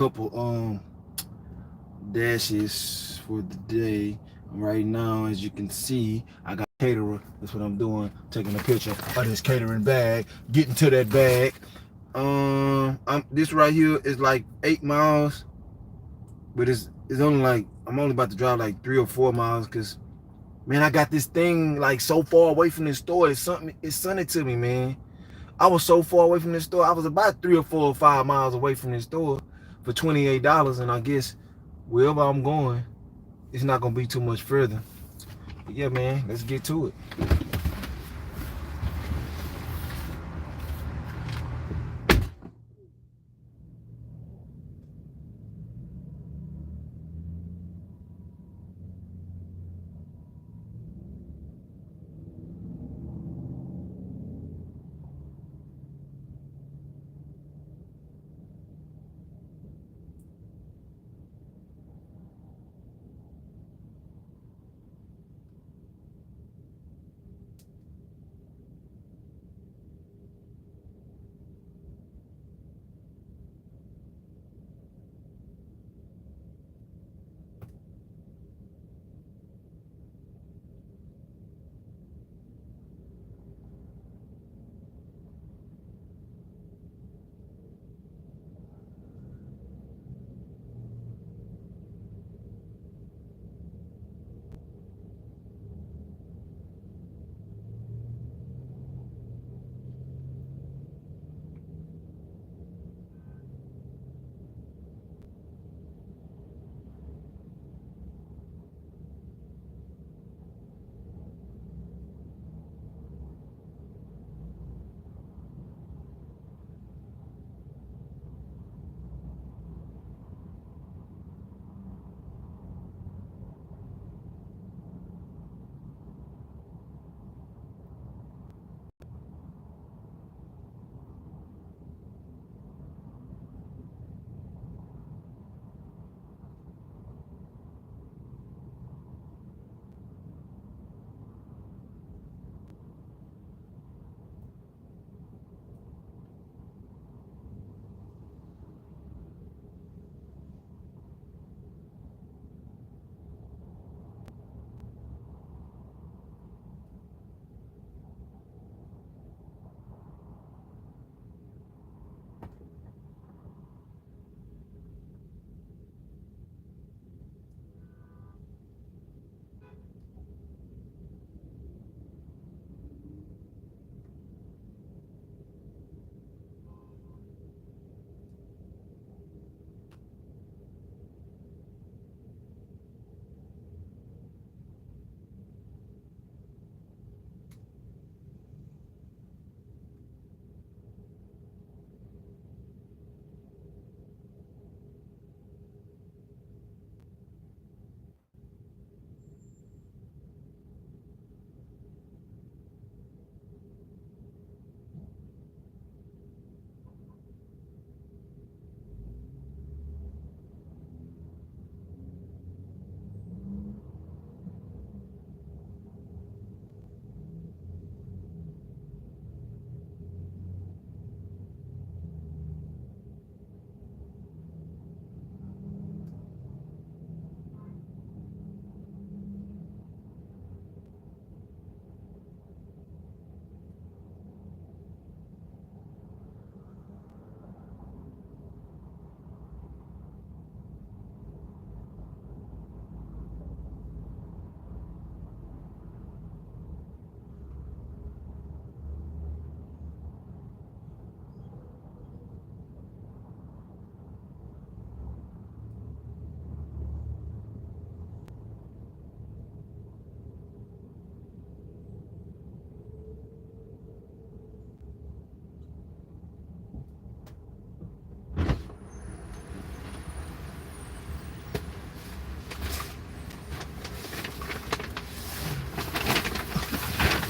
couple dashes for the day. Right now, as you can see, I got a caterer. That's what I'm doing. Taking a picture of this catering bag. Getting to that bag. This right here is like 8 miles, but it's only like I'm only about to drive like 3 or 4 miles because man, I got this thing like so far away from this store. It's sunny to me, man. I was so far away from this store. I was about 3 or 4 or 5 miles away from this store for $28, and I guess wherever I'm going, it's not gonna be too much further. But yeah, man, let's get to it.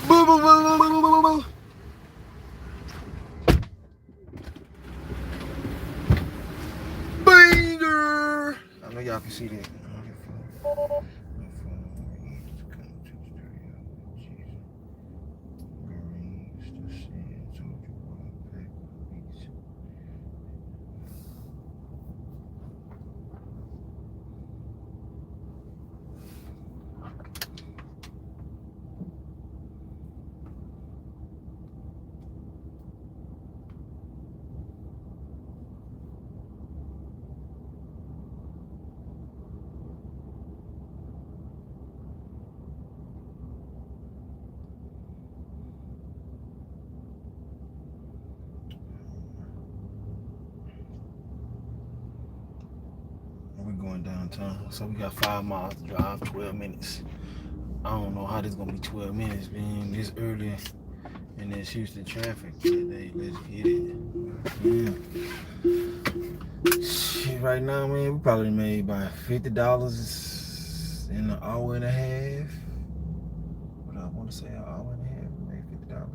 Boo, boo, boo, boo, boo, boo, boo. Banger! I know y'all can see that. going downtown. So we got 5 miles to drive, 12 minutes. I don't know how this gonna be 12 minutes being this early in this Houston traffic today. Let's get it. Yeah. Shit, right now, man, we probably made about $50 in an hour and a half. What I want to say, an hour and a half, we made $50.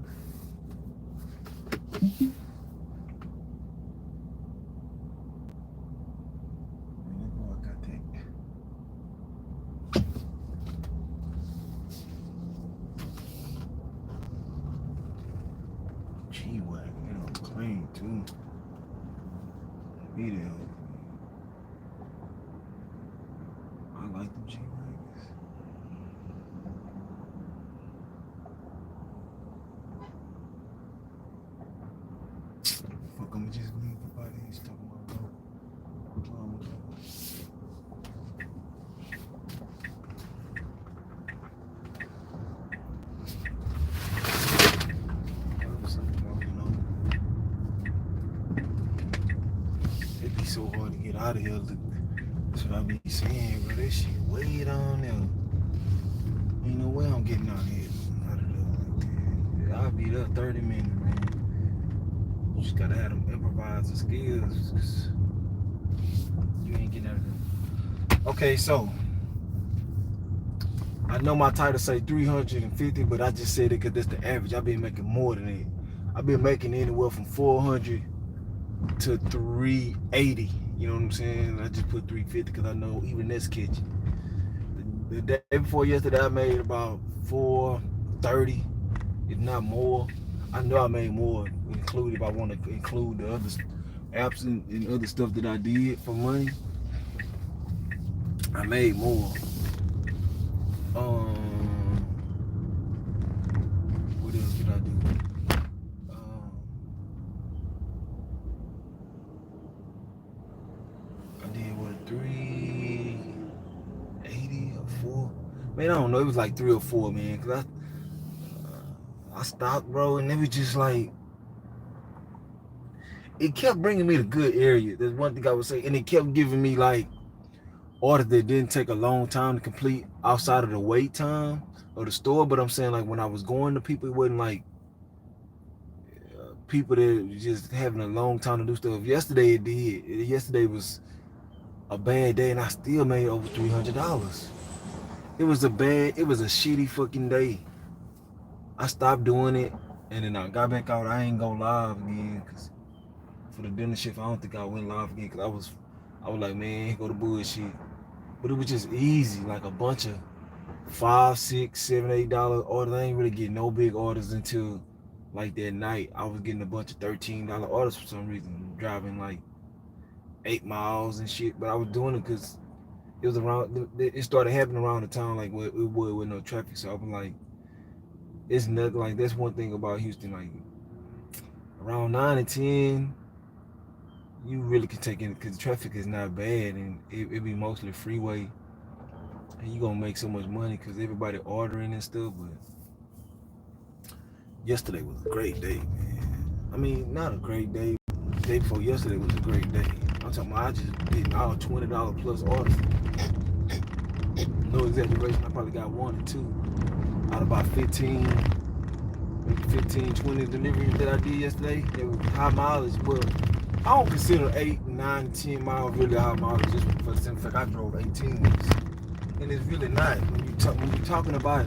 G-Wagon, you know, clean too. Video. I like them G-Wagons. Fuck, I'ma just leave the body and talking about It'd be so hard to get out of here. That's what I be saying, bro. That shit way down there. Ain't no way I'm getting out here. Out of there like that. I'll be there 30 minutes, man. You just gotta have them improvising skills. You ain't getting out of there. Okay, so I know my title say 350, but I just said it because that's the average. I've been making more than that. I've been making anywhere from 400 to 380. You know what I'm saying? I just put 350 because I know even this kitchen. The day before yesterday, I made about 430, if not more. I know I made more, included if I want to include the other apps and other stuff that I did for money. I made more. What else did I do? I did what, 380 or 4? Man, I don't know. It was like 3 or 4, man. Cause I stopped, bro, and it was just like it kept bringing me to good area. There's one thing I would say, and it kept giving me like orders that didn't take a long time to complete outside of the wait time of the store. But I'm saying, like, when I was going to people, it wasn't like people that was just having a long time to do stuff. Yesterday it did. Yesterday was a bad day, and I still made over $300. It was a shitty fucking day. I stopped doing it, and then I got back out. I ain't go live again, because for the dinner shift, I don't think I went live again, because I was like, man, here go the bullshit. But it was just easy, like a bunch of $5, $6, $7, $8 orders. I ain't really getting no big orders until like that night. I was getting a bunch of $13 orders for some reason, driving like 8 miles and shit. But I was doing it because it was around. It started happening around the town, like where it would with no traffic. So I'm like, it's nothing. Like, that's one thing about Houston. Like around 9 and 10, you really can take it because the traffic is not bad, and it be mostly freeway, and you gonna make so much money because everybody ordering and stuff. But yesterday was a great day, man. I mean, not a great day. The day before yesterday was a great day. I'm talking about, I just did all $20 plus orders. No exaggeration. I probably got 1 or 2 out of about 15, maybe 15, 20 deliveries that I did yesterday. They were high mileage, but I don't consider 8, 9, 10 miles really high mileage, just for the simple fact I drove 18 weeks. And it's really not. When you're talking about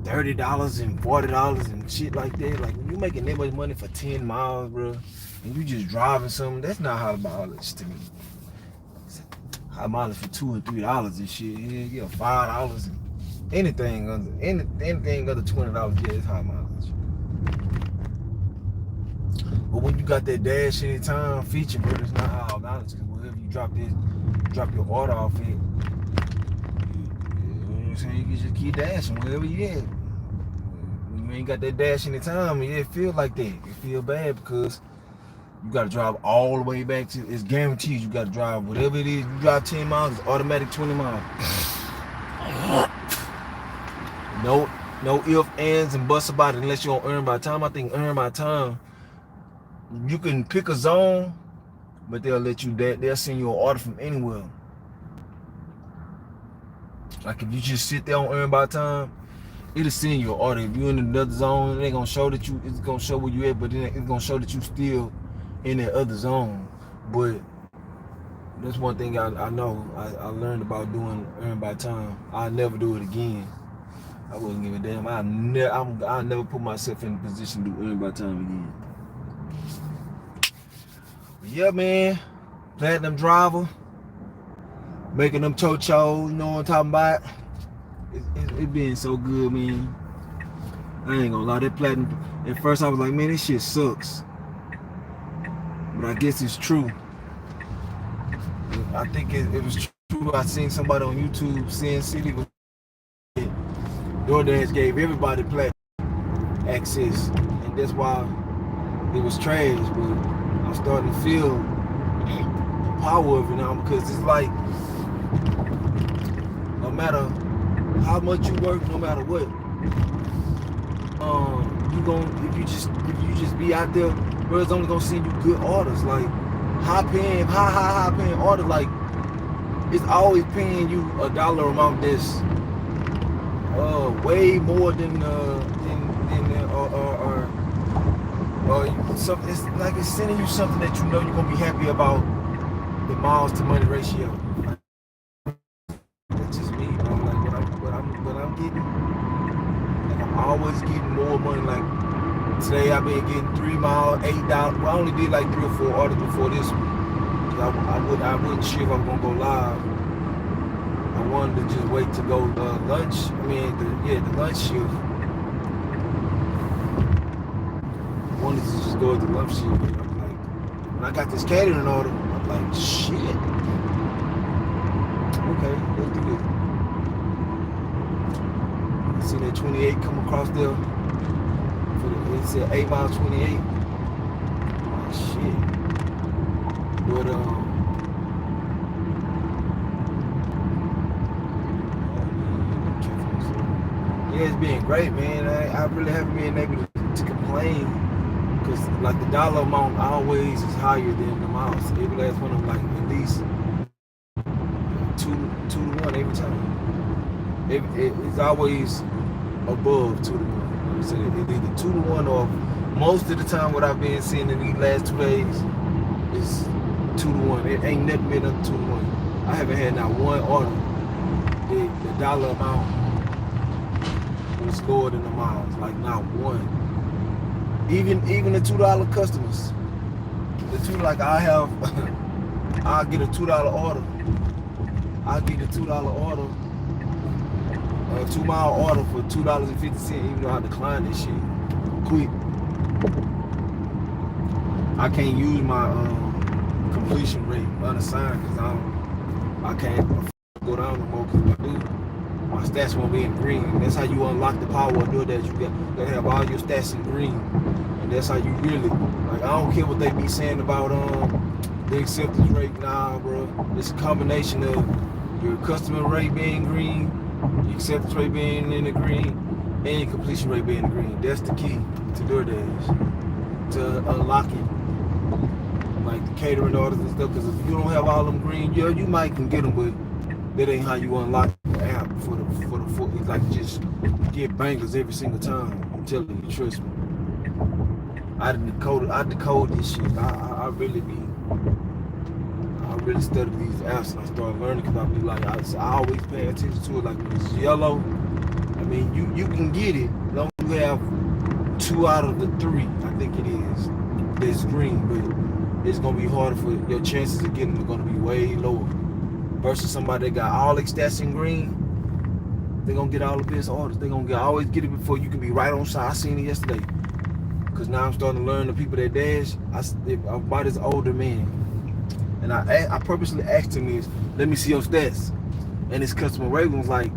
$30 and $40 and shit like that, like when you making that much money for 10 miles, bro, and you just driving something, that's not high mileage to me. High mileage for $2 and $3 and shit. Yeah, $5 and anything under $20, yeah, it's high mileage. But when you got that dash anytime feature, bro, it's not high mileage. Because wherever you drop your order off it, you know what I'm saying, you can just keep dashing wherever you at. When you ain't got that dash anytime, yeah, it feel like that. It feel bad because you got to drive all the way back to, it's guaranteed you got to drive whatever it is. You drive 10 miles, it's automatic 20 miles. No ifs, ands, and buts about it unless you don't earn by time. I think earn by time, you can pick a zone, but they'll let you, they'll send you an order from anywhere. Like if you just sit there on earn by time, it'll send you an order. If you in another zone, it ain't gonna show that you. It's gonna show where you at, but then it's gonna show that you still in that other zone. But that's one thing I know. I learned about doing earn by time. I'll never do it again. I wouldn't give a damn. I'll never put myself in a position to do earn by time again. But yeah, man. Platinum driver. Making them chochos, you know what I'm talking about? It been so good, man. I ain't gonna lie, that platinum. At first I was like, man, this shit sucks. But I guess it's true. I think it was true. I seen somebody on YouTube saying City was Doordash gave everybody platinum access, and that's why it was trash. But I'm starting to feel the power of it now, because it's like no matter how much you work, no matter what, if you just be out there, bro, it's only gonna send you good orders, like high paying orders. Like it's always paying you a dollar amount that's way more than something. It's like it's sending you something that you know you're gonna be happy about. The miles to money ratio. That's just me, bro. Like what I'm getting. Like I'm always getting more money. Like today I've been getting 3 miles, $8. Well, I only did like 3 or 4 orders before this one. I wasn't sure if I was gonna go live. I wanted to just wait to go lunch. I mean, the lunch shift. I wanted to just go at the lunch shift. But I'm like, when I got this catering order, I'm like, shit. Okay, let's do it. I seen that 28 come across there. It said 8 miles 28. I'm like, shit. But yeah, it's been great, man. I really haven't been able to complain, because like the dollar amount always is higher than the miles. Every last one of them, like at least 2 to 1 every time. It's always above 2 to 1. I'm saying it's either 2 to 1 or most of the time what I've been seeing in these last 2 days is 2 to 1. It ain't never been up 2 to 1. I haven't had not one order. The dollar amount was lower than the miles, like not one. Even the $2 customers. The two, like I'll get a $2 order. I'll get a $2 order. A 2 mile order for $2.50, even though I declined this shit quick. I can't use my completion rate unassigned because I can't go down no more, because if I do, my stats won't be in green. And that's how you unlock the power of Doordash. You gotta have all your stats in green, and that's how you really, like, I don't care what they be saying about the acceptance rate. Nah, bro, it's a combination of your customer rate being green, your acceptance rate being in the green, and your completion rate being in the green. That's the key to Doordash, to unlocking like the catering orders and stuff. Because if you don't have all them green, yeah, you might can get them, but that ain't how you unlock the app for the full. It's like just get bangers every single time. I'm telling you, trust me. I decode this shit. I really study these apps, and I started learning, because I be like, I always pay attention to it. Like when it's yellow, I mean, you can get it as long as you have 2 out of the 3, I think it is, that's green, but it's gonna be harder. For your chances of getting them are gonna be way lower versus somebody that got all their stats in green. They're gonna get all the best orders. They're gonna always get it before you can be right on side. I seen it yesterday, because now I'm starting to learn the people that dash. I'm about this older man, and I purposely asked him this, let me see your stats, and his customer rating was like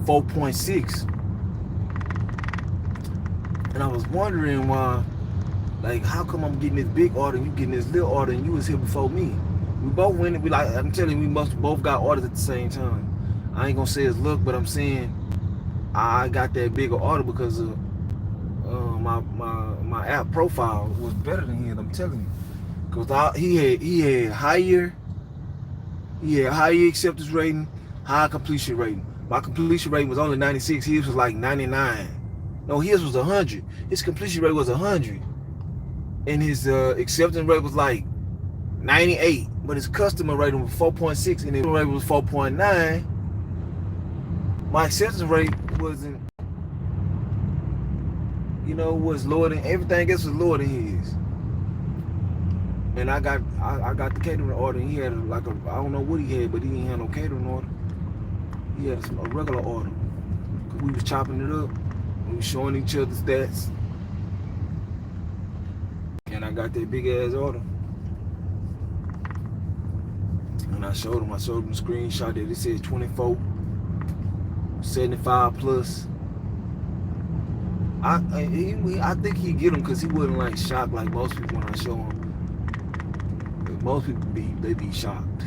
4.6, and I was wondering why. Like, how come I'm getting this big order and you getting this little order, and you was here before me? We both went. I'm telling you, we must both got orders at the same time. I ain't gonna say it's luck, but I'm saying I got that bigger order because of my app profile was better than his. I'm telling you, because he had higher acceptance rating, High completion rating. My completion rating was only 96. His was like 99. No, his was 100. His completion rate was 100. And his acceptance rate was like 98. But his customer rating was 4.6 and his rate was 4.9. My acceptance rate wasn't, was lower than everything else was lower than his. And I got the catering order. And he had I don't know what he had, but he didn't have no catering order. He had a regular order. We was chopping it up. We was showing each other stats. And I got that big ass order. And I showed him the screenshot that it said 24, 75 plus. I think he'd get them because he wasn't like shocked like most people when I show him. Most people they be shocked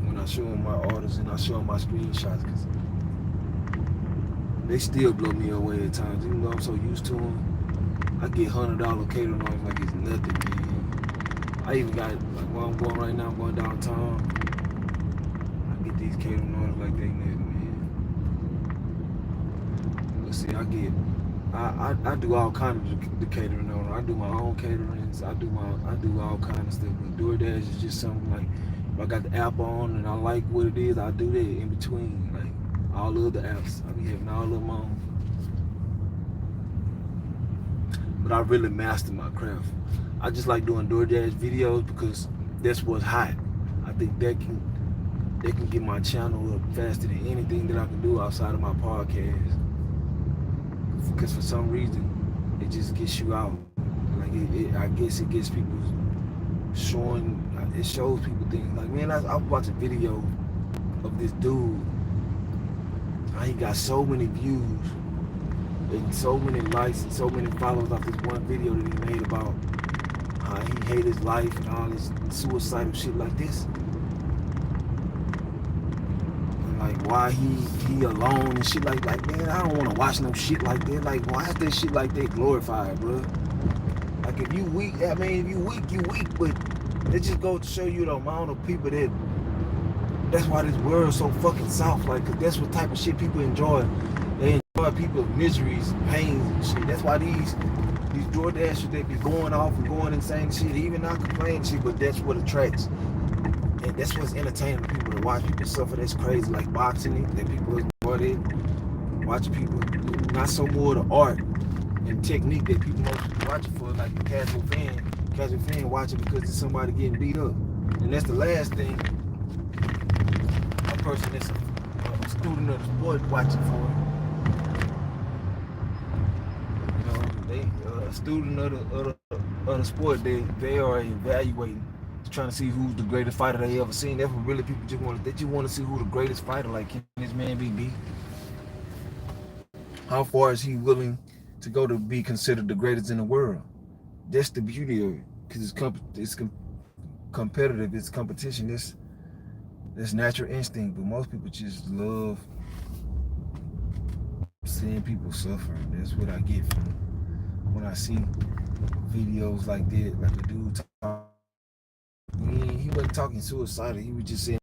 when I show them my orders and I show them my screenshots, because they still blow me away at times. Even though I'm so used to them, I get $100 catering orders like it's nothing, man. I even got, like where I'm going right now, I'm going downtown. I get these catering orders like they nothing, man. Let's see, I do all kinds of the catering order. I do my own caterings. I do all kinds of stuff. But Doordash is just something like, if I got the app on and I like what it is, I do that in between. Like all the other apps, I be having all of them on. But I really mastered my craft. I just like doing Doordash videos because that's what's hot. I think that can get my channel up faster than anything that I can do outside of my podcast. Because for some reason, it just gets you out. Like I guess it gets people it shows people things. Like, man, I was watching a video of this dude. He got so many views and so many likes and so many followers off this one video that he made about how he hated his life and all this suicidal shit like this. Like why he alone and shit like man, I don't want to watch no shit like that. Like why is that shit like that glorified, bro? Like if you weak, I mean if you weak, but it just goes to show you the amount of people that's why this world's so fucking soft. Like, cause that's what type of shit people enjoy. They enjoy people's miseries, pains and shit. That's why these Doordashers, they be going off and going insane shit, even not complaining shit, but that's what attracts. And that's what's entertaining to people, to watch people suffer. That's crazy. Like boxing, that people enjoy it. Watching people, not so more the art and technique that people mostly watch it for, like the casual fan watch it because it's somebody getting beat up. And that's the last thing a person that's a student of the sport watching for. A student of the sport, they are evaluating, trying to see who's the greatest fighter they ever seen. That's what really people just want. They just want to see who the greatest fighter. Like, can this man be beat? How far is he willing to go to be considered the greatest in the world? That's the beauty of it, because it's competitive. It's competition. It's natural instinct. But most people just love seeing people suffer. That's what I get from when I see videos like that, like a dude talk. He wasn't talking suicidal. He was just saying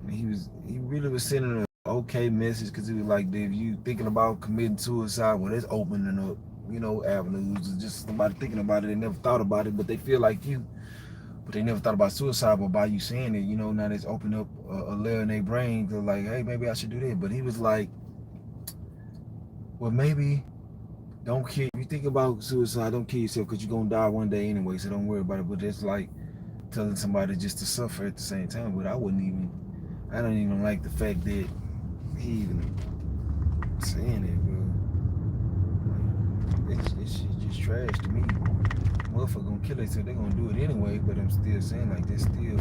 he really was sending an okay message, because he was like, if you thinking about committing suicide, well, that's opening up, avenues. It's just somebody thinking about it. They never thought about it, but they feel like you. But they never thought about suicide. But by you saying it, now that's opened up a layer in their brain to like, hey, maybe I should do that. But he was like, well, maybe don't kill. If you think about suicide, don't kill yourself, because you're going to die one day anyway, so don't worry about it. But it's like telling somebody just to suffer at the same time. But I don't even like the fact that he even saying it, bro. Like, it's just trash to me. Motherfucker gonna kill themselves, they gonna do it anyway, but I'm still saying, like, they're still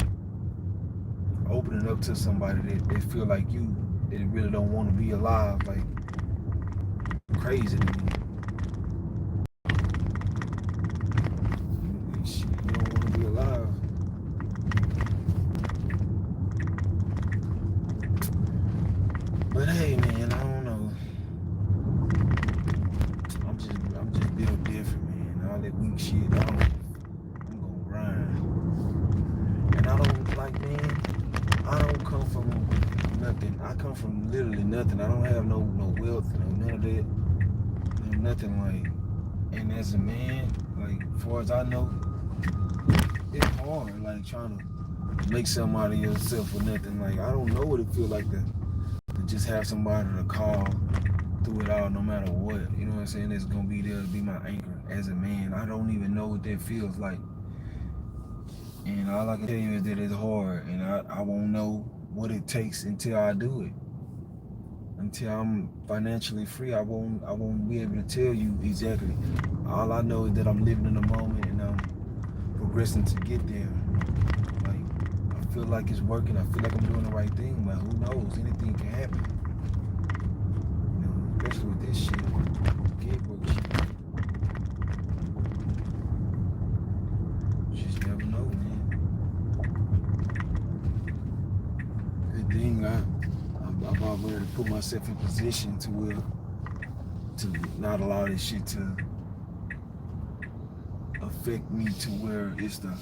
opening up to somebody that they feel like you, that really don't want to be alive. Like, crazy to me. You don't want to be alive. But hey, man, I don't know. I'm just built different, man. All that weak shit, I'm gonna grind. And I don't, like, man, nothing. I come from literally nothing. I don't have no wealth, none of that, nothing like. And as a man, like, as far as I know, it's hard, like, trying to make something out of yourself or nothing. Like, I don't know what it feels like to just have somebody to call through it all, no matter what. You know what I'm saying? That's gonna be there to be my anchor as a man. I don't even know what that feels like. And all I can tell you is that it's hard, and I won't know what it takes until I do it. Until I'm financially free, I won't be able to tell you exactly. All I know is that I'm living in the moment and I'm progressing to get there. Like, I feel like it's working. I feel like I'm doing the right thing, but who knows? Anything can happen. Especially with this shit, gig work shit. You just never know, man. Good thing I'm already to put myself in position to not allow this shit to affect me to where it's the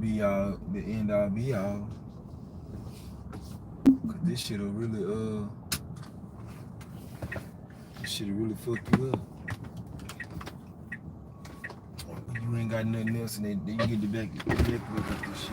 be all, the end all be all. Cause this shit'll really fuck you up. You ain't got nothing else, and then you get the back with this shit.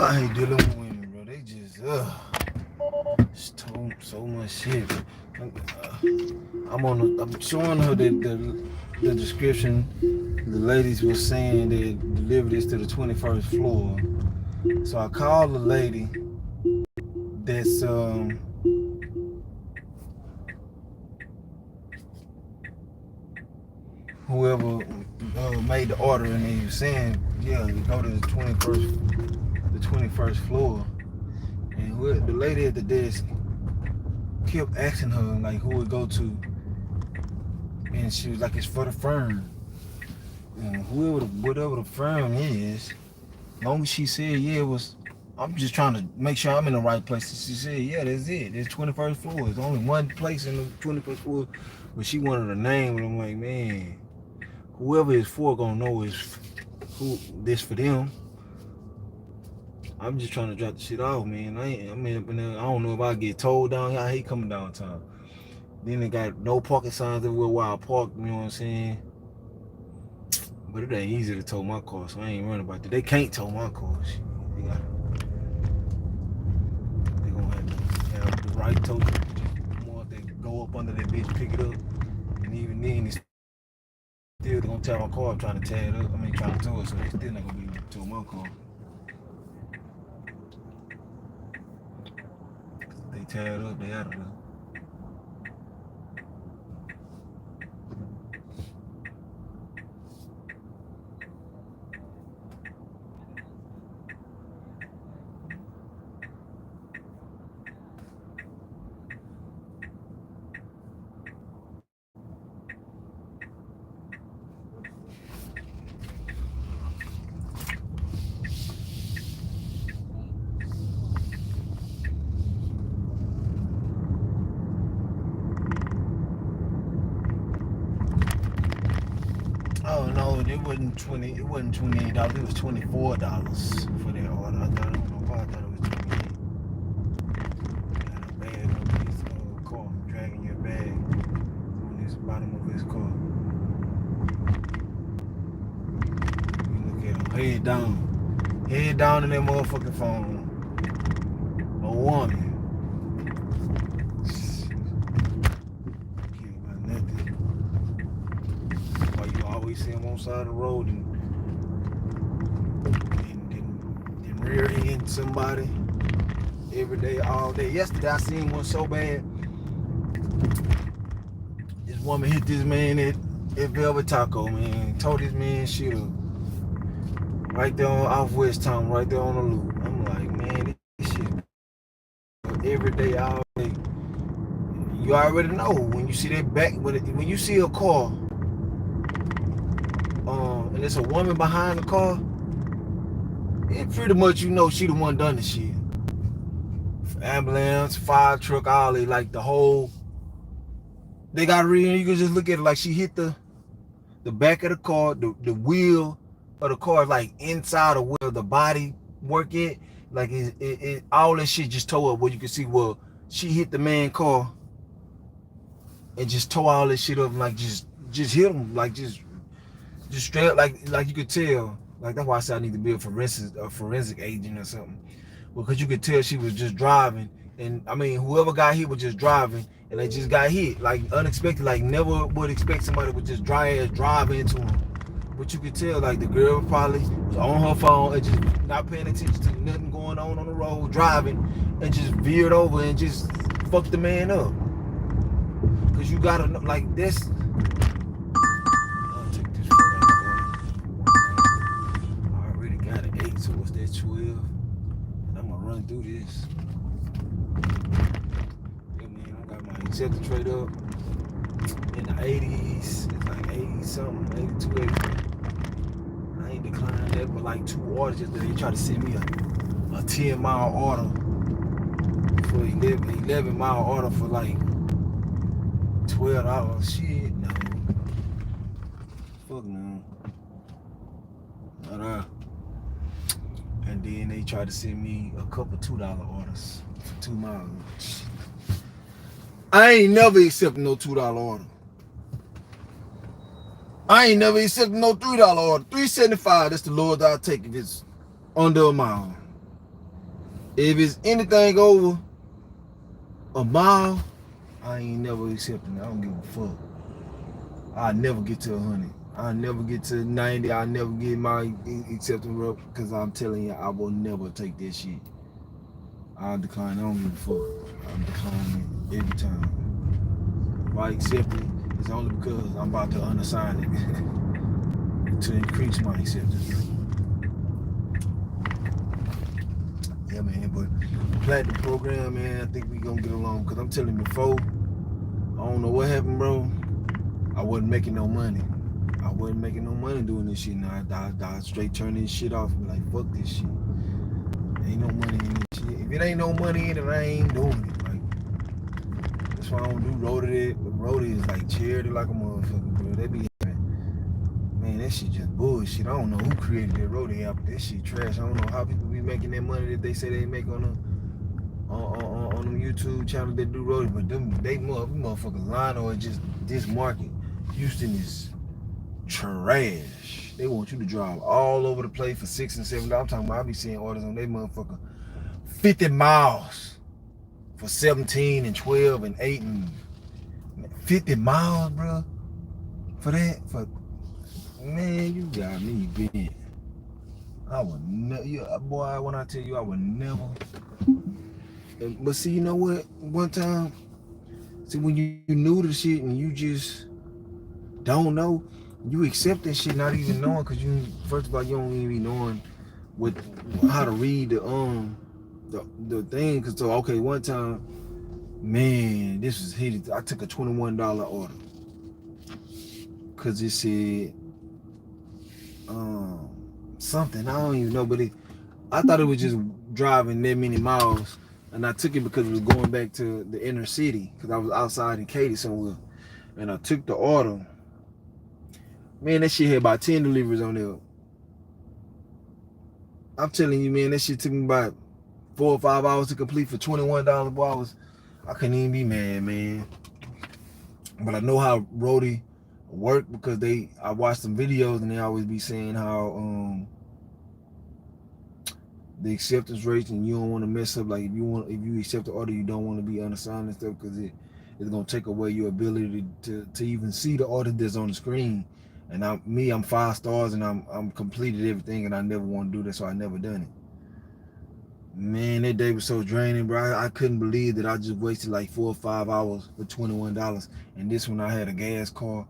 I hate dealing with women, bro. They just so much shit. I'm showing her the description. The ladies were saying they delivered this to the 21st floor. So I called the lady that's whoever made the order, and they were saying, yeah, you go to the 21st floor. And the lady at the desk kept asking her like who would go to, and she was like, it's for the firm. And whatever the firm is, long as she said yeah, it was. I'm just trying to make sure I'm in the right place. She said, yeah, that's it. It's 21st floor. There's only one place in the 21st floor. But she wanted a name, and I'm like, man, whoever it's for gonna know is who this for them. I'm just trying to drop the shit off, man. I don't know if I get towed down here. I hate coming downtown. Then they got no parking signs everywhere where I park, you know what I'm saying? But it ain't easy to tow my car, so I ain't worrying about that. They can't tow my car. They gonna have the right tow. More if they go up under that bitch, pick it up. And even then, it's still gonna tear my car up trying to tear it up. Trying to tow it, so they still not gonna be able to tow my car. They tear it up, they out of there. Oh no, it wasn't $28. It was $24 for that order. I don't know why I thought it was 28. Got a bag on his car, dragging your bag on this bottom of his car. You look at him, head down in that motherfucking phone. A woman. See him on the side of the road and rear end somebody every day, all day. Yesterday I seen one so bad. This woman hit this man at Velvet Taco, man. Told this man shit up. Right there off West Town, right there on the loop. I'm like, man, this shit every day, all day. You already know when you see that back, when you see a car, and it's a woman behind the car, it pretty much you know she the one done the shit. Ambulance, fire truck, all they like the whole. They got real. You can just look at it like she hit the back of the car, the wheel of the car, like inside of where the body work it. Like it all that shit just tore up. Where you can see, well, she hit the man car and just tore all this shit up, like just hit him, like just straight up, like you could tell. Like that's why I said I need to be a forensic agent or something, because you could tell she was just driving, and whoever got hit was just driving, and they just got hit like unexpected, like never would expect somebody would just drive into them. But you could tell like the girl probably was on her phone and just not paying attention to nothing going on the road, driving, and just veered over and just fucked the man up. Cause you gotta know, like this. So what's that, 12? And I'm gonna run through this. Yeah, man, I got my acceptance rate up in the 80s. It's like 80 something, 82, 83. I ain't declined that, but like 2 orders yesterday. They tried to send me a 10-mile order for 11-mile order for like $12. Shit, no. Fuck no. And then they tried to send me a couple $2 orders for 2 miles. I ain't never accepted no $2 order. I ain't never accepted no $3 order. $3.75, that's the lowest I'll take if it's under a mile. If it's anything over a mile, I ain't never accepting it. I don't give a fuck. I never get to 100. I never get to 90. I never get my acceptance up because I'm telling you, I will never take that shit. I decline. I don't give a fuck. I'm declining every time. If I accept it, it's only because I'm about to unassign it to increase my acceptance. Yeah, man. But platinum program, man, I think we gonna get along. Cause I'm telling you, before, I don't know what happened, bro. I wasn't making no money. I wasn't making no money doing this shit. Now I straight turn this shit off and be like, fuck this shit. Ain't no money in this shit. If it ain't no money in it, I ain't doing it. Like, that's why I don't do Rotary. Rotary is like charity like a motherfucker, bro. They be man, that shit just bullshit. I don't know who created that Rotary app. That shit trash. I don't know how people be making that money that they say they make on them YouTube channels that do Rotary, but they motherfuckers lying or just this market. Houston is trash. They want you to drive all over the place for $6 and $7. I'm talking about I be seeing orders on they motherfucker 50 miles for 17 and 12 and 8 and 50 miles, bro. For that, for man, you got me bent. I would never, boy. When I tell you, I would never. But see, you know what? One time, see when you new to shit and you just don't know, you accept that shit not even knowing, cause you first of all you don't even be knowing what how to read the thing. Cause so okay, one time, man, this was heated. I took a $21 order, cause it said something I don't even know, but I thought it was just driving that many miles, and I took it because it was going back to the inner city, cause I was outside in Katy somewhere, and I took the order. Man, that shit had about 10 deliveries on there. I'm telling you, man, that shit took me about 4 or 5 hours to complete for $21. Boy, I couldn't even be mad, man. But I know how Roadie work because I watched some videos and they always be saying how the acceptance rates, and you don't want to mess up. Like if you accept the order, you don't want to be unassigned and stuff because it's gonna take away your ability to even see the order that's on the screen. And I'm 5 stars and I'm completed everything, and I never want to do that, so I never done it. Man, that day was so draining, bro. I couldn't believe that I just wasted like 4 or 5 hours for $21. And this one I had a gas car.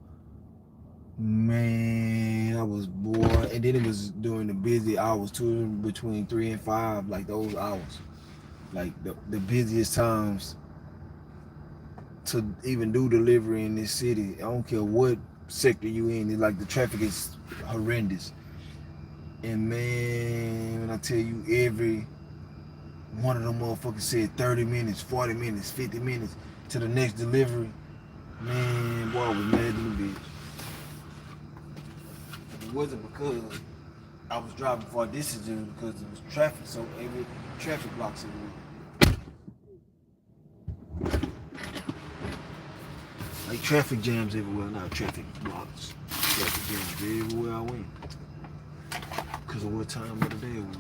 Man, I was bored. And then it was during the busy hours too, between 3 and 5, like those hours. Like the busiest times to even do delivery in this city. I don't care what sector you in. It's like the traffic is horrendous. And man, when I tell you every one of them motherfuckers said 30 minutes, 40 minutes, 50 minutes to the next delivery. Man, boy, I was mad in the bitch. It wasn't because I was driving far distances, because it was traffic, so every traffic blocks everywhere. Like traffic jams everywhere, not traffic blocks. Traffic jams everywhere I went. Because of what time of the day it was.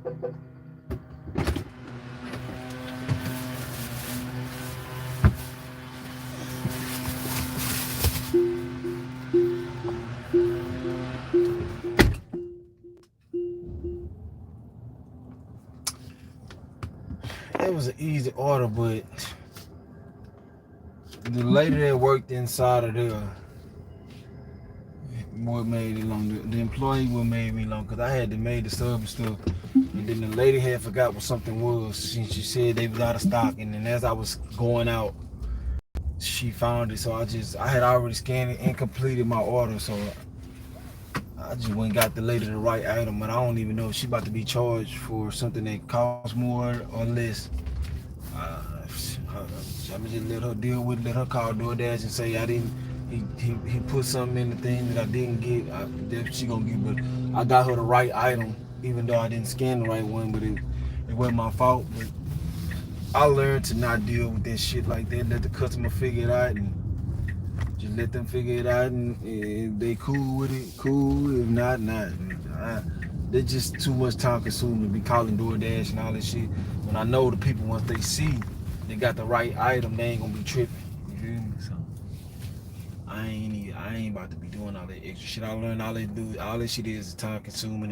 It was an easy order, but the lady that worked inside of there, what made it long? The employee what made me long, because I had to made the sub and stuff, and then the lady had forgot what something was. She said they was out of stock, and then as I was going out, she found it. So I had already scanned it and completed my order, so I just went and got the lady the right item, but I don't even know if she about to be charged for something that costs more or less. I'm just let her deal with it, let her call Doordash and say I didn't. He put something in the thing that I didn't get. That she gonna get, but I got her the right item, even though I didn't scan the right one. But it wasn't my fault. But I learned to not deal with that shit like that. Let the customer figure it out, and just let them figure it out. And if they cool with it, cool. If not, not. They're just too much time consuming to be calling Doordash and all that shit. When I know the people, once they see they got the right item, they ain't gonna be tripping. You feel me? So I ain't about to be doing all that extra shit. I learned all that shit is time consuming,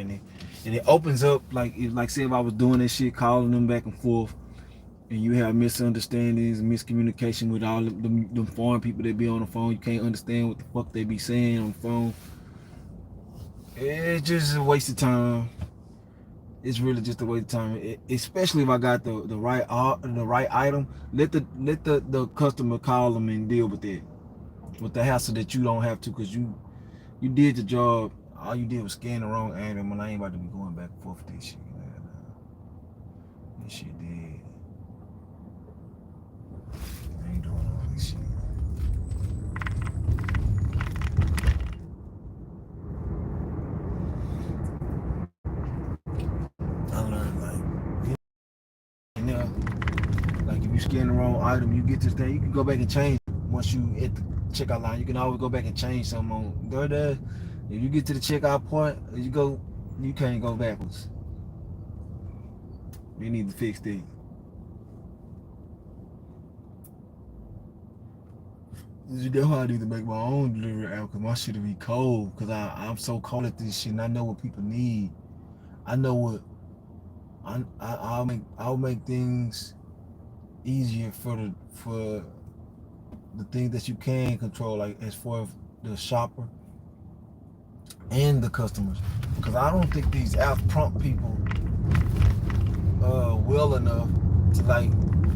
and it opens up like say if I was doing that shit, calling them back and forth, and you have misunderstandings and miscommunication with all them foreign people that be on the phone. You can't understand what the fuck they be saying on the phone. It's just a waste of time. It's really just a waste of time, especially if I got the right item. Let the customer call them and deal with it, with the hassle that you don't have to, because you did the job. All you did was scan the wrong item, and I ain't about to be going back and forth with this shit, man. This shit dead. I ain't doing all this shit. I learned like if you scan the wrong item, you get this thing, you can go back and change it. Once you hit the checkout line, you can always go back and change something on Doordash. If you get to the checkout point, you can't go backwards. They need to fix that. That's why I need to make my own delivery app, because my shit'll be cold. Because I'm so cold at this shit, and I know what people need. I know what I'll make things easier for the things that you can control, like as far as the shopper and the customers. Because I don't think these apps prompt people well enough to, like,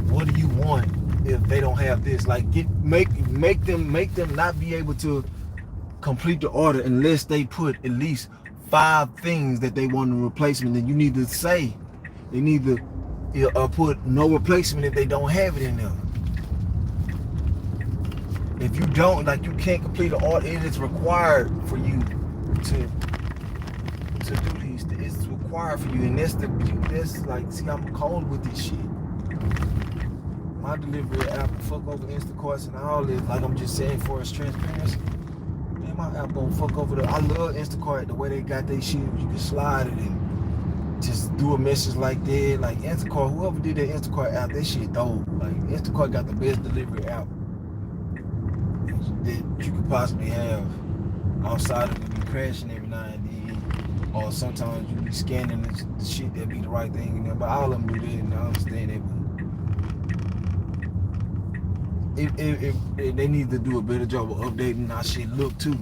what do you want if they don't have this? Like, make them not be able to complete the order unless they put at least 5 things that they want in replacement. Then you need to say they need to put no replacement if they don't have it in there. If you don't, like, you can't complete the order. It is required for you to do these. It's required for you, and that's like, see, I'm cold with this shit. My delivery app fuck over Instacarts and all this. Like, I'm just saying, for its transparency, man, my app gonna fuck over I love Instacart, the way they got their shit. You can slide it and just do a message like that. Like, Instacart, whoever did that Instacart app, that shit dope. Like, Instacart got the best delivery app that you could possibly have, outside of it be crashing every now and then, or sometimes you be scanning the shit that be the right thing in there. But all of them do that, and I understand that. If they need to do a better job of updating our shit look too.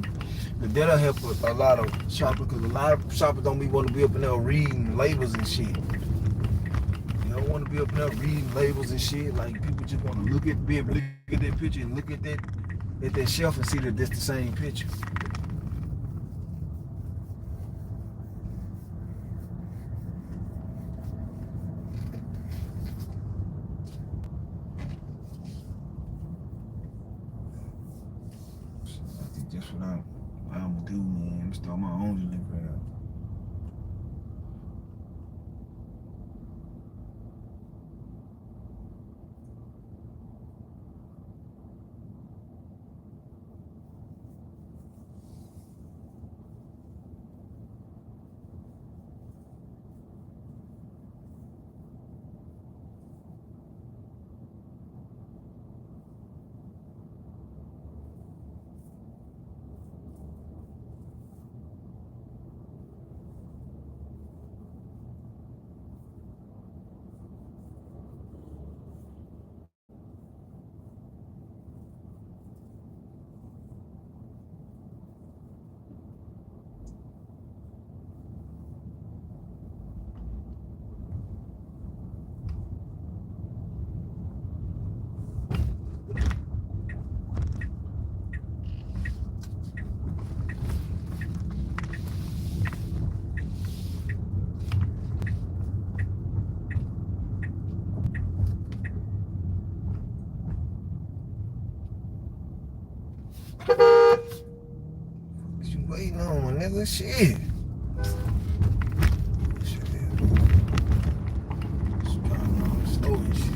But that'll help a lot of shoppers, because a lot of shoppers don't be want to be up in there reading labels and shit. They don't want to be up in there reading labels and shit. Like, people just want to be able to look at that picture and look at that shelf and see that that's the same picture. I think that's what I'm gonna do, man. I'm gonna start my own delivery app. What you waiting on, nigga? Shit. Slow and shit.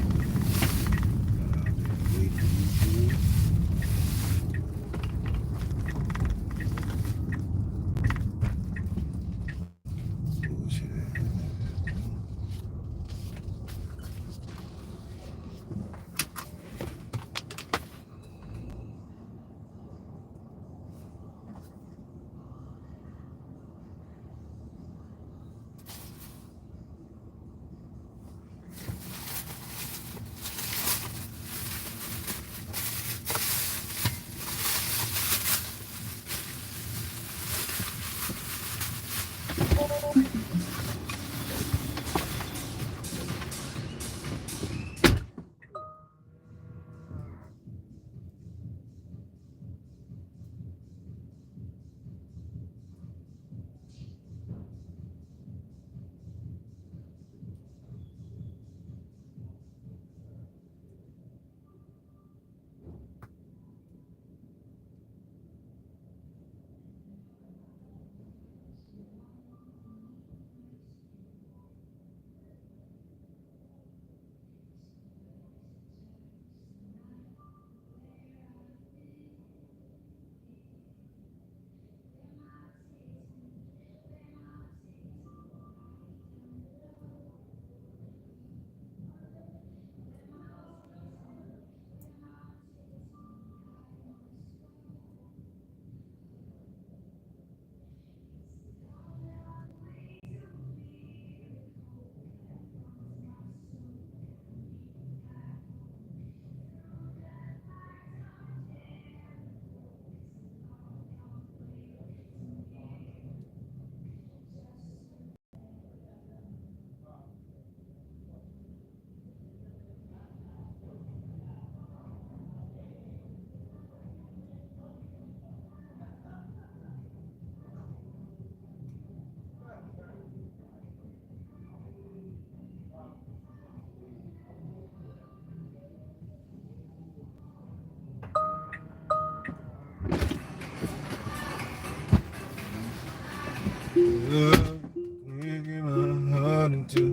Give my heart into.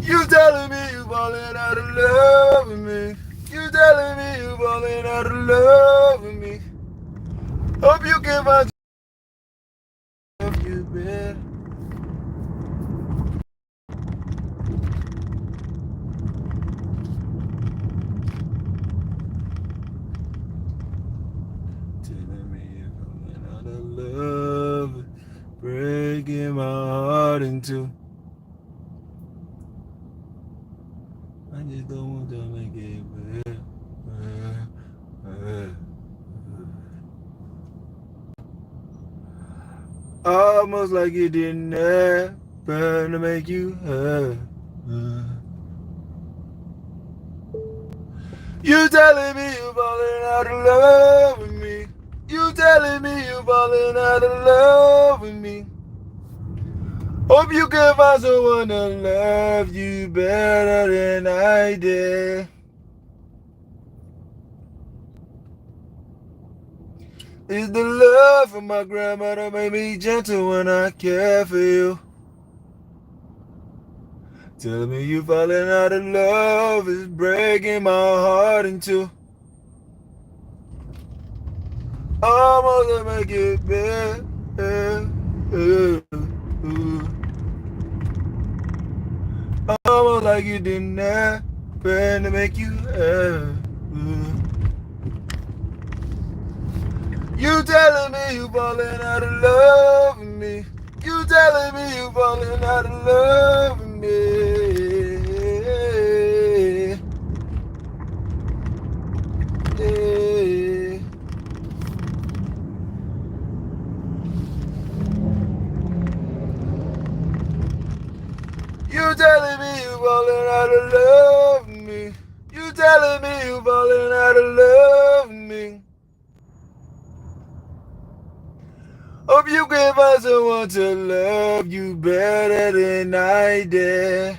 You telling me you falling out of love with me. You telling me you falling out of love with me. Hope you can find you better. Telling me you're falling out of love, breaking my heart in two. I just don't want to make it better. Almost like it didn't happen to make you hurt. You telling me you falling out of love with me. You telling me you falling out of love with me. Hope you can find someone to love you better than I did. It's the love from my grandmother made me gentle when I care for you. Telling me you falling out of love is breaking my heart in two. Almost to make it better. Almost like you didn't happen to make you hurt. You telling me you falling out of love with me. You telling me you falling out of love with me. Yeah. You telling me you falling out of love with me. You telling me you falling out of love with me. Hope you can find someone to love you better than I did.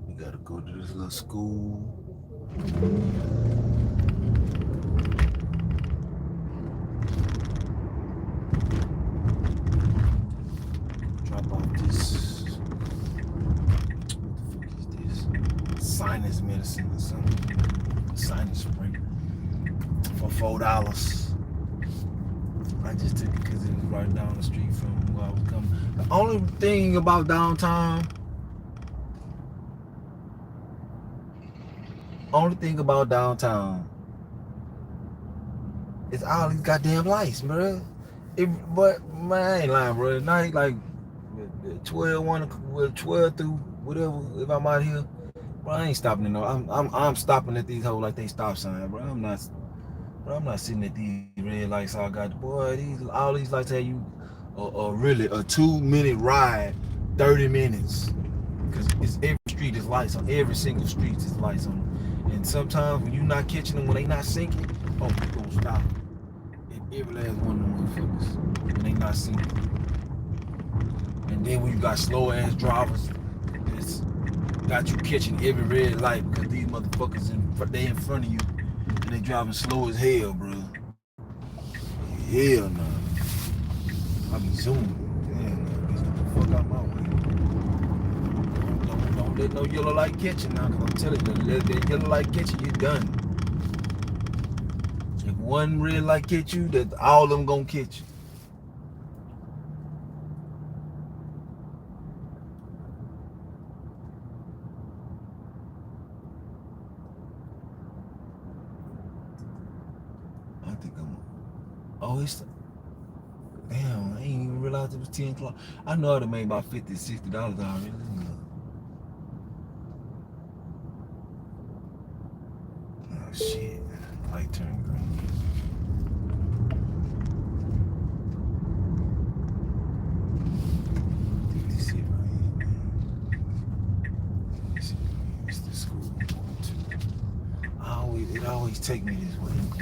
We gotta go to this little school. Drop off this. What the fuck is this? Sinus medicine or something. Sinus spray for $4. I just took it because it was right down the street from where I was coming. The only thing about downtown, is all these goddamn lights, bro. But man, I ain't lying, bro. At night, like 12 through whatever, if I'm out here, bro, I ain't stopping no. I'm stopping at these hoes like they stop sign, bro. I'm not sitting at these red lights. All got boy, all these lights have you really a 2-minute ride, 30 minutes. Cause it's every street is lights on. Every single street is lights on. And sometimes when you're not catching them when they not sinking, oh, you gonna stop. And every last one of them motherfuckers when they not sinking. And then when you got slow ass drivers, it's got you catching every red light because these motherfuckers they in front of you and they driving slow as hell, bro. Hell no. I be zooming. Damn, no, bitch, get the fuck out my way. Don't let no yellow light catch you now, because I'm telling you, let that yellow light catch you, you done. If one red light catch you, that all of them gonna catch you. I think I'm. Oh, it's. Damn, I ain't even realized it was 10 o'clock. I know I'd have made about $50, $60 already. Oh, shit. Light turned green. This shit right here, man. It's the school I'm going to. It always take me this way, man.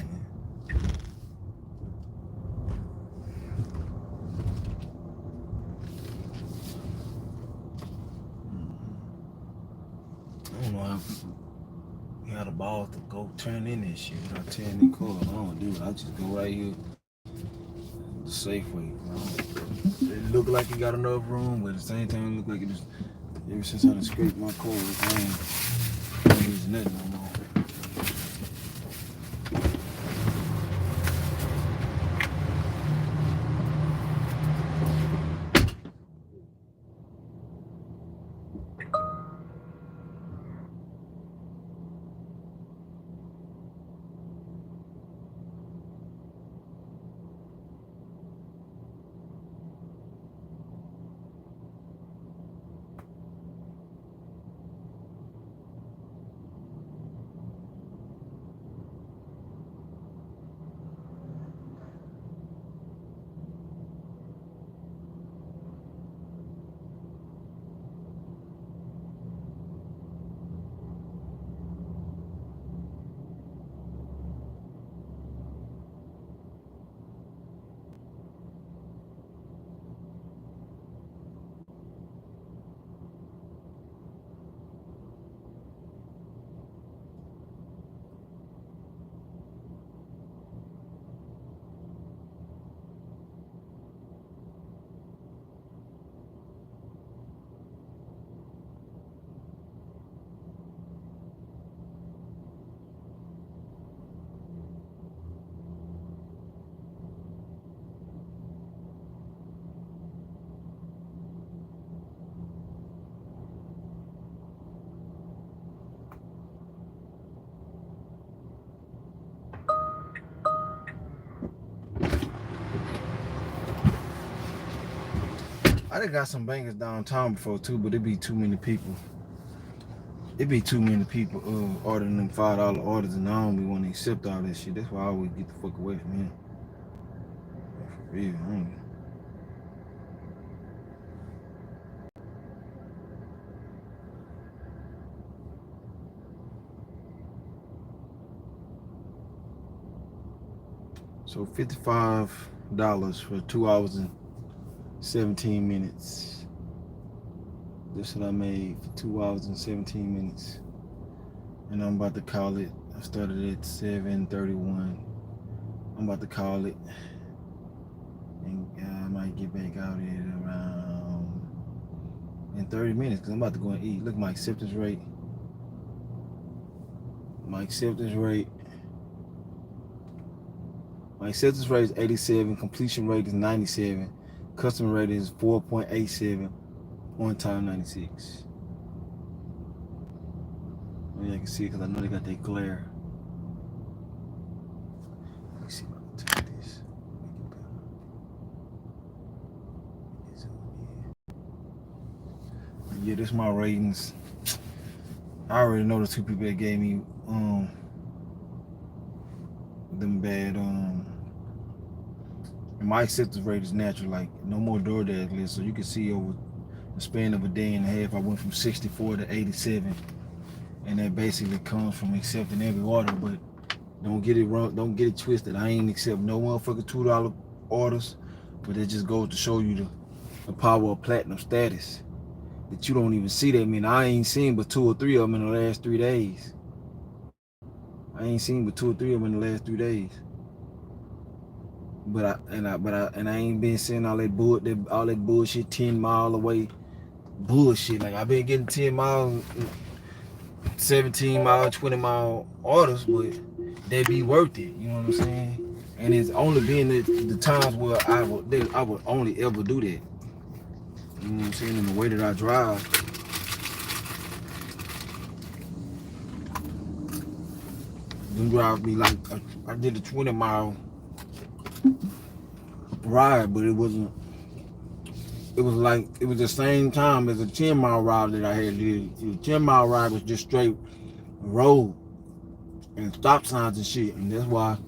I don't know how people got a ball to go turn in this shit without tearing the car. I don't do it. I just go right here, the Safeway. It look like it got enough room, but at the same time, it look like it just. Ever since I done scraped my car, I ain't using that no more. I done got some bangers downtown before too, but it be too many people. It be too many people ordering them $5 orders, and I don't be want to accept all that shit. That's why I always get the fuck away from him. For real, I don't. So $55 for 2 hours and 17 minutes. This what I made for 2 hours and 17 minutes. And I'm about to call it. I started at 7:31. I'm about to call it. And I might get back out at around in 30 minutes because I'm about to go and eat. Look, my acceptance rate. My acceptance rate is 87. Completion rate is 97. Customer rate is 4.87. On time 96. Maybe I can see it because I know they got that glare. Let me see if I can take this. Yeah, this is my ratings. I already know the two people that gave me them bad and my acceptance rate is natural, like no more Doordash lists. So you can see over the span of a day and a half, I went from 64 to 87, and that basically comes from accepting every order. But don't get it wrong, don't get it twisted. I ain't accept no motherfucking $2 orders, but it just goes to show you the power of platinum status. That you don't even see that. I mean, I ain't seen but 2 or 3 of them in the last 3 days. I ain't seen but 2 or 3 of them in the last 3 days. But I ain't been seeing all that bullshit 10 mile away bullshit. Like I've been getting 10 mile, 17 mile, 20 mile orders, but they be worth it. You know what I'm saying? And it's only been the times where I would only ever do that. You know what I'm saying? In the way that I drive. Them drive me like I did a 20 mile ride, but it wasn't. It was like it was the same time as a 10 mile ride that I had did. The 10 mile ride was just straight road and stop signs and shit, and that's why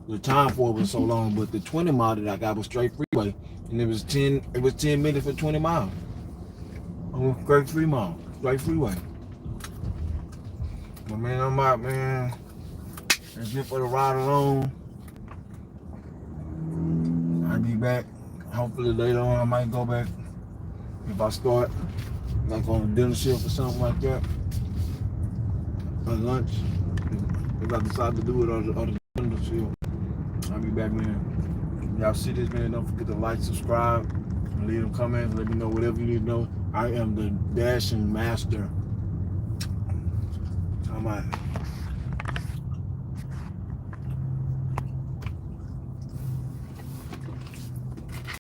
the time for it was so long. But the 20 mile that I got was straight freeway, and it was 10 minutes for 20 miles. I went straight straight freeway. But man, I'm out, man. It's just for the ride alone. I'll be back. Hopefully later on I might go back if I start like on a dinner shift or something like that. Or lunch. If I decide to do it on the dinner shift, I'll be back, man. Y'all see this, man, don't forget to like, subscribe, and leave them comments. Let me know whatever you need to know. I am the dashing master. I'm out.